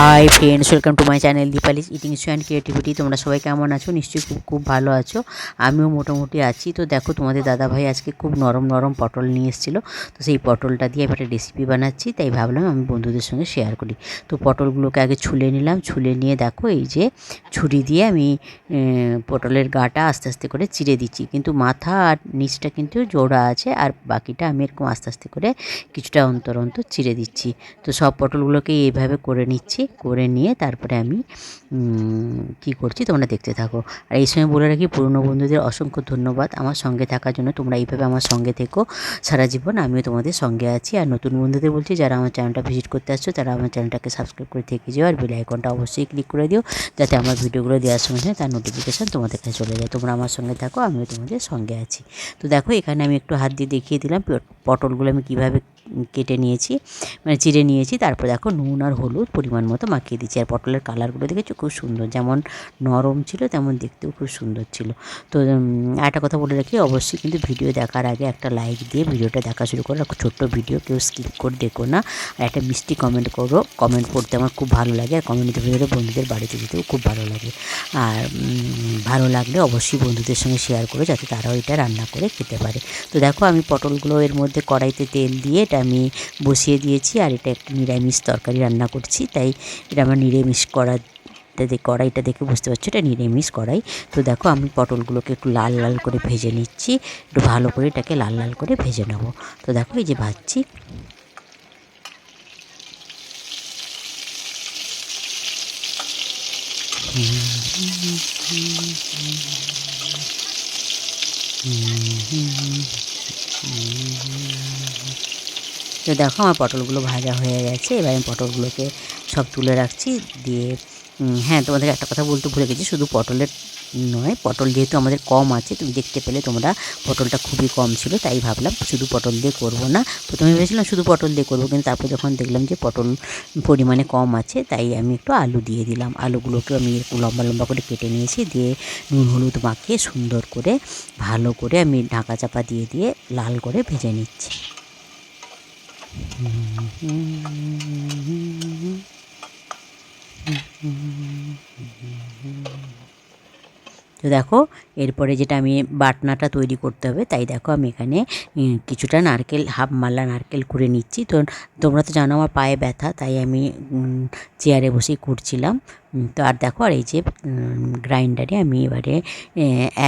Hi friends, welcome to my channel Dipali's eating show and creativity. তোমরা সবাই কেমন আছো? নিশ্চয়ই খুব খুব ভালো আছো। আমিও মোটামুটি আছি। তো দেখো, তোমাদের দাদাভাই আজকে খুব নরম নরম পটল নিয়ে এসেছিলো। তো সেই পটলটা দিয়ে একটা রেসিপি বানাচ্ছি, তাই ভাবলাম আমি বন্ধুদের সঙ্গে শেয়ার করি। তো পটলগুলোকে আগে ছুলে নিলাম। ছুলে নিয়ে দেখো, এই যে ছুরি দিয়ে আমি পটলের গাটা আস্তে আস্তে করে চিড়ে দিচ্ছি, কিন্তু মাথা আর নিচটা কিন্তু জোড়া আছে, আর বাকিটা আমি এরকম আস্তে আস্তে করে কিছুটা অন্তর অন্তর চিড়ে দিচ্ছি। তো সব পটলগুলোকে এইভাবে করে নিচ্ছি। করে নিয়ে তারপরে আমি কি করছি তোমরা দেখতে থাকো। আর এই সময় বলে রাখি, পুরনো বন্ধুদের অসংখ্য ধন্যবাদ আমার সঙ্গে থাকার জন্য। তোমরা এইভাবে আমার সঙ্গে থেকো সারা জীবন, আমিও তোমাদের সঙ্গে আছি। আর নতুন বন্ধুদের বলছি, যারা আমার চ্যানেলটা ভিজিট করতে আসছো তারা আমার চ্যানেলটাকে সাবস্ক্রাইব করে থেকে যেও, আর বেল আইকনটা অবশ্যই ক্লিক করে দিও, যাতে আমার ভিডিওগুলো দেওয়ার সঙ্গে সঙ্গে তার নোটিফিকেশান তোমাদের কাছে চলে যায়। তোমরা আমার সঙ্গে থাকো, আমিও তোমাদের সঙ্গে আছি। তো দেখো, এখানে আমি একটু হাত দিয়ে দেখিয়ে দিলাম পটলগুলো আমি কীভাবে কেটে নিয়েছি, মানে চিড়ে নিয়েছি। তারপর দেখো, নুন আর হলুদ পরিমাণ মতো মাখিয়ে দিচ্ছি। আর পটলের কালারগুলো দেখেছো খুব সুন্দর, যেমন নরম ছিল তেমন দেখতেও খুব সুন্দর ছিল। তো একটা কথা বলে রাখি, অবশ্যই কিন্তু ভিডিও দেখার আগে একটা লাইক দিয়ে ভিডিওটা দেখা শুরু করো। ছোট্ট ভিডিও, কেউ স্কিপ করে দেখো না। আর একটা মিষ্টি কমেন্ট করো। কমেন্ট পড়তে আমার খুব ভালো লাগে, আর কমেন্টের ভিডিওটা বন্ধুদের বাড়িতে দিতেও খুব ভালো লাগে। আর ভালো লাগলে অবশ্যই বন্ধুদের সঙ্গে শেয়ার করো, যাতে তারাও এটা রান্না করে খেতে পারে। তো দেখো, আমি পটলগুলো এর মধ্যে কড়াইতে তেল দিয়ে এটা আমি বসিয়ে দিয়েছি। আর এটা একটা নিরামিষ তরকারি রান্না করছি, তাই এটা আমার নিরামিষ কড়াইটা দেখে বুঝতে পারছো এটা নিরামিষ কড়াই। তো দেখো, আমি পটলগুলোকে একটু লাল লাল করে ভেজে নিচ্ছি, একটু ভালো করে এটাকে লাল লাল করে ভেজে নেব। তো দেখো, এই যে ভাজছি। তো দেখো, আমার পটলগুলো ভাজা হয়ে গেছে। এবার আমি পটলগুলোকে সব তুলে রাখছি। দিয়ে হ্যাঁ, তোমাদের একটা কথা বলতে ভুলে গেছি, শুধু পটলের নয়, পটল যেহেতু আমাদের কম আছে, তুমি দেখতে পেলে তোমরা পটলটা খুবই কম ছিল, তাই ভাবলাম শুধু পটল দিয়ে করবো না। প্রথমে ভেবেছিলাম শুধু পটল দিয়ে করবো, কিন্তু তারপর যখন দেখলাম যে পটল পরিমাণে কম আছে, তাই আমি একটু আলু দিয়ে দিলাম। আলুগুলোকে আমি একটু লম্বা লম্বা করে কেটে নিয়েছি, দিয়ে নুন হলুদ মাখিয়ে সুন্দর করে ভালো করে আমি ঢাকা চাপা দিয়ে দিয়ে লাল করে ভেজে নিচ্ছি। তো দেখো, এরপরে যেটা আমি বাটনাটা তৈরি করতে হবে, তাই দেখো আমি এখানে কিছুটা নারকেল, হাফ মালা নারকেল কুড়ে নিচ্ছি। তো তোমরা তো জানো আমার পায়ে ব্যথা, তাই আমি চেয়ারে বসেই কুড়ছিলাম। তো আর দেখো, আর এই যে গ্রাইন্ডারে আমি এবারে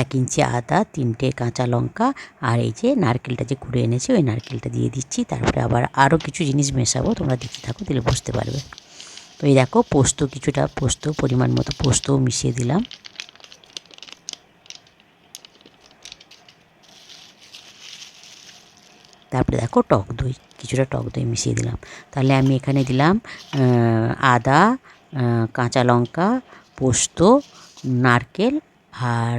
1 ইঞ্চি আদা, 3টে কাঁচা লঙ্কা, আর এই যে নারকেলটা যে কুড়ে এনেছি ওই নারকেলটা দিয়ে দিচ্ছি। তারপরে আবার আরও কিছু জিনিস মেশাবো, তোমরা দেখতে থাকো, তাহলে বুঝতে পারবে। তো এই দেখো, কিছুটা পোস্ত, পরিমাণ মতো পোস্তও মিশিয়ে দিলাম। তারপরে দেখো, কিছুটা টক দই মিশিয়ে দিলাম। তাহলে আমি এখানে দিলাম আদা, কাঁচা লঙ্কা, পোস্ত, নারকেল, আর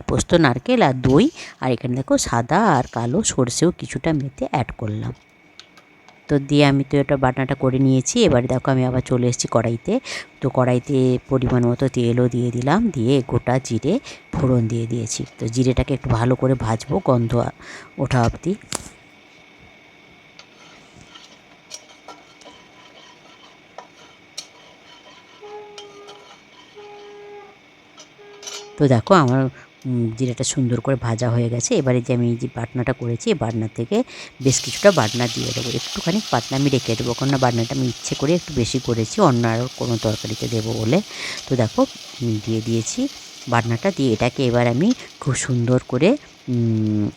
পোস্ত, নারকেল আর দই। আর এখানে দেখো, সাদা আর কালো সরষেও কিছুটা মেথে অ্যাড করলাম। তো দিয়ে আমি তো এটা বাটনাটা করে নিয়েছি। এবারে দেখো, আমি আবার চলে এসেছি কড়াইতে। তো কড়াইতে পরিমাণ মতো তেলও দিয়ে দিলাম, দিয়ে গোটা জিরে ফোড়ন দিয়ে দিয়েছি। তো জিরেটাকে একটু ভালো করে ভাজবো, গন্ধ ওঠা অবধি। তো দেখো, আমার জিরাটা সুন্দর করে ভাজা হয়ে গেছে। এবারে যে আমি যে বাটনাটা করেছি, এই বাটনা থেকে বেশ কিছুটা বাটনা দিয়ে দেবো। একটুখানি পাতলা আমি রেখে দেবো, কেননা বাটনাটা আমি ইচ্ছে করে একটু বেশি করেছি, অন্য আরও কোনো তরকারিতে দেবো বলে। তো দেখো, দিয়ে দিয়েছি বাটনাটা। দিয়ে এটাকে এবার আমি খুব সুন্দর করে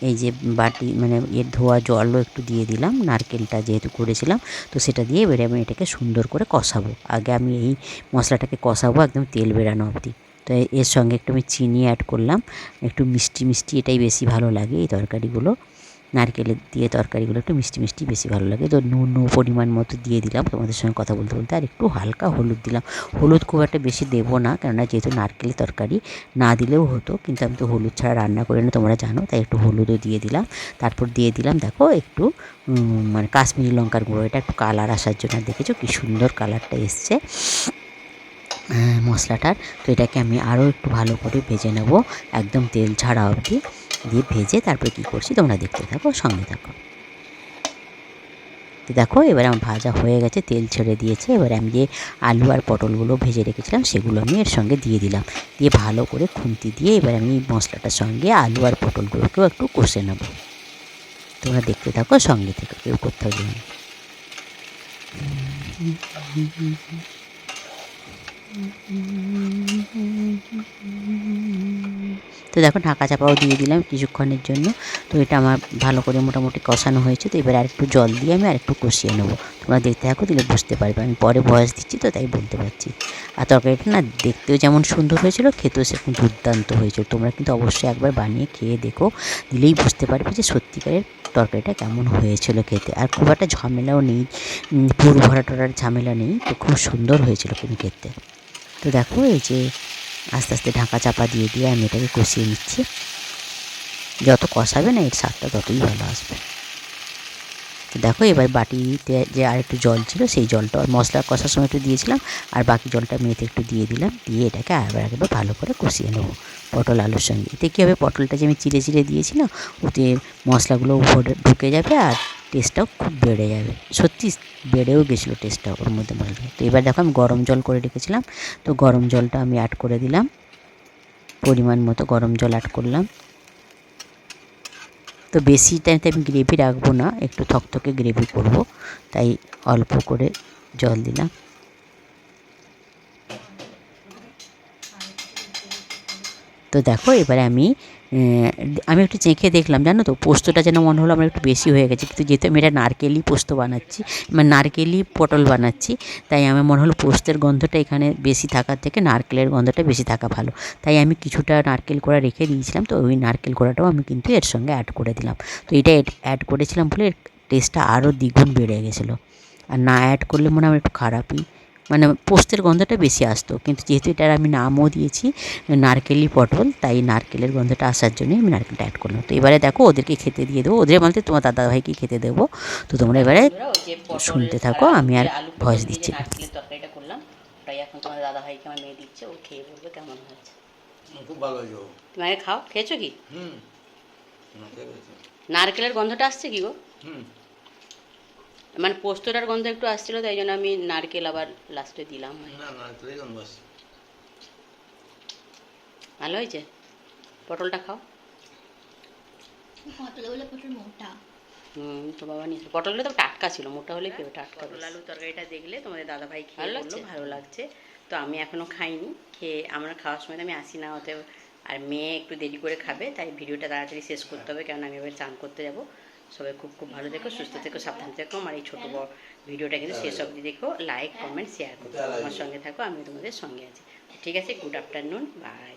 এই যে বাটি, মানে ধোয়া জলও একটু দিয়ে দিলাম, নারকেলটা যেহেতু করেছিলাম। তো সেটা দিয়ে এবারে আমি এটাকে সুন্দর করে কষাবো। আগে আমি এই মশলাটাকে কষাবো একদম তেল বেরানো অবধি। তো এর সঙ্গে একটু আমি চিনি অ্যাড করলাম, একটু মিষ্টি মিষ্টি, এটাই বেশি ভালো লাগে এই তরকারিগুলো। নারকেলের দিয়ে তরকারিগুলো একটু মিষ্টি মিষ্টি বেশি ভালো লাগে। তো নুনও পরিমাণ মতো দিয়ে দিলাম তোমাদের সঙ্গে কথা বলতে বলতে। আর একটু হালকা হলুদ দিলাম। হলুদ খুব একটা বেশি দেবো না, কেননা যেহেতু নারকেলের তরকারি, না দিলেও হতো, কিন্তু আমি তো হলুদ ছাড়া রান্না করি না, তোমরা জানো, তাই একটু হলুদও দিয়ে দিলাম। তারপর দিয়ে দিলাম দেখো একটু মানে কাশ্মীরি লঙ্কার গুঁড়ো, এটা একটু কালার আসার জন্য। দেখেছো কি সুন্দর কালারটা এসছে মশলাটার। তো এটাকে আমি আরও একটু ভালো করে ভেজে নেব, একদম তেল ছাড়া অবধি। দিয়ে ভেজে তারপরে কী করছি তোমরা দেখতে থাকো, সঙ্গে থাকো। তো দেখো এবার আমার ভাজা হয়ে গেছে, তেল ছেড়ে দিয়েছে। এবার আমি যে আলু আর পটলগুলো ভেজে রেখেছিলাম সেগুলো আমি এর সঙ্গে দিয়ে দিলাম। দিয়ে ভালো করে খুন্তি দিয়ে এবার আমি মশলাটার সঙ্গে আলু আর পটলগুলোকেও একটু কষে নেব। তোমরা দেখতে থাকো, সঙ্গে থেকে কেউ কোথাও যেও না। তো দেখো ঢাকা চাপাও দিয়ে দিলাম কিছুক্ষণের জন্য। তো এটা আমার ভালো করে মোটামুটি কষানো হয়েছে। তো এবার আরেকটু জল দিয়ে আমি আরেকটু কষিয়ে নেবো। তোমরা দেখতে থাকো, দিলে বুঝতে পারবে। আমি পরে ভয়েস দিচ্ছি তো তাই বলতে পারছি। আর তরকারিটা না দেখতেও যেমন সুন্দর হয়েছিল, খেতেও সেরকম দুর্দান্ত হয়েছিল। তোমরা কিন্তু অবশ্যই একবার বানিয়ে খেয়ে দেখো, দিলেই বুঝতে পারবে যে সত্যিকারের তরকারিটা কেমন হয়েছিল খেতে। আর খুব একটা ঝামেলাও নেই, পুর ভরা টরার ঝামেলা নেই। তো খুব সুন্দর হয়েছিল কিন্তু খেতে। তো দেখো এই যে আস্তে আস্তে ঢাকা চাপা দিয়ে দিয়ে আমি এটাকে কষিয়ে নিচ্ছি। যত কষাবে না এর স্বাদটা ততই ভালো আসবে। তো দেখো এবার বাটিতে যে আর একটু জল ছিল সেই জলটা মশলা কষার সময় একটু দিয়েছিলাম, আর বাকি জলটা মেয়েতে একটু দিয়ে দিলাম। দিয়ে এটাকে একবার ভালো করে কষিয়ে নেবো পটল আলুর সঙ্গে। এতে কী হবে, পটলটা যে আমি চিড়ে চিড়ে দিয়েছি না, ওতে মশলাগুলো উপরে ঢুকে যাবে আর টেস্টটাও খুব বেড়ে যাবে। সত্যি বেড়েও গেছিলো টেস্টটা ওর মধ্যে মশলা। তো এবার দেখো আমি গরম জল করে রেখেছিলাম, তো গরম জলটা আমি অ্যাড করে দিলাম। পরিমাণ মতো গরম জল অ্যাড করলাম। তো বেশি টাইমতে আমি গ্রেভি রাখবো না, একটু থকথকে গ্রেভি করব, তাই অল্প করে জল দিলাম। তো দেখো এবারে আমি একটু চেখে দেখলাম, জানো তো পোস্তটা যেন মনে হলো আমার একটু বেশি হয়ে গেছে। কিন্তু যেহেতু আমি এটা নারকেলই পোস্ত বানাচ্ছি, মানে নারকেলই পটল বানাচ্ছি, তাই আমার মনে হলো পোস্তের গন্ধটা এখানে বেশি থাকার থেকে নারকেলের গন্ধটা বেশি থাকা ভালো। তাই আমি কিছুটা নারকেল কোড়া রেখে দিয়েছিলাম, তো ওই নারকেল কোড়াটাও আমি কিন্তু এর সঙ্গে অ্যাড করে দিলাম। তো এটা অ্যাড করেছিলাম বলে এর টেস্টটা আরও দ্বিগুণ বেড়ে গেছিলো। আর না অ্যাড করলে মনে হয় একটু খারাপই, মানে পোস্তের গন্ধটা বেশি আসতো। কিন্তু যেহেতু এটার আমি নামও দিয়েছি নারকেলি পটল, তাই নারকেলের গন্ধটা আসার জন্যই আমি নারকেলটা অ্যাড করলাম। তো এবারে দেখো ওদেরকে খেতে দিয়ে দেবো, ওদের বলতে তোমার দাদাভাইকে খেতে দেবো। তো তোমরা এবারে শুনতে থাকো, আমি আর ভয়েস দিচ্ছি না। নারকেলের তরকারিটা করলাম, তাই এখন তোমার দাদাভাইকে আমার মেয়ে দিচ্ছে, ও খেয়ে বলবে কেমন হয়েছে। খুব ভালো হয়েছে। তুমি আগে খাও, খেয়েছো কি? নারকেলের গন্ধটা আসছে কি গো? মানে পোস্তটার গন্ধ একটু আসছিল, তাই জন্য আমি নারকেল আবার লাস্টে দিলাম। ভালো হয়েছে। পটলটা খাও। পটল মোটা। তো বাবা নিয়ে পটলটা তো টাটকা ছিল, মোটা হলে কেউ টাটকা। পটল আলু তরকারিটা দেখলে তোমাদের দাদাভাই খেয়ে বললো ভালো লাগছে। তো আমি এখনও খাইনি, খেয়ে আমরা খাওয়ার সময় আমি আসি না হতে, আর মেয়ে একটু দেরি করে খাবে, তাই ভিডিওটা তাড়াতাড়ি শেষ করতে হবে, কারণ আমি এবার চান করতে যাবো। সবাই খুব খুব ভালো থেকো, সুস্থ থেকো, সাবধান থেকো। আমার এই ছোটো বড় ভিডিওটা কিন্তু শেষ অবধি দেখো, লাইক কমেন্ট শেয়ার করো, আমার সঙ্গে থাকো, আমি তোমাদের সঙ্গে আছি। ঠিক আছে, গুড আফটারনুন, বাই।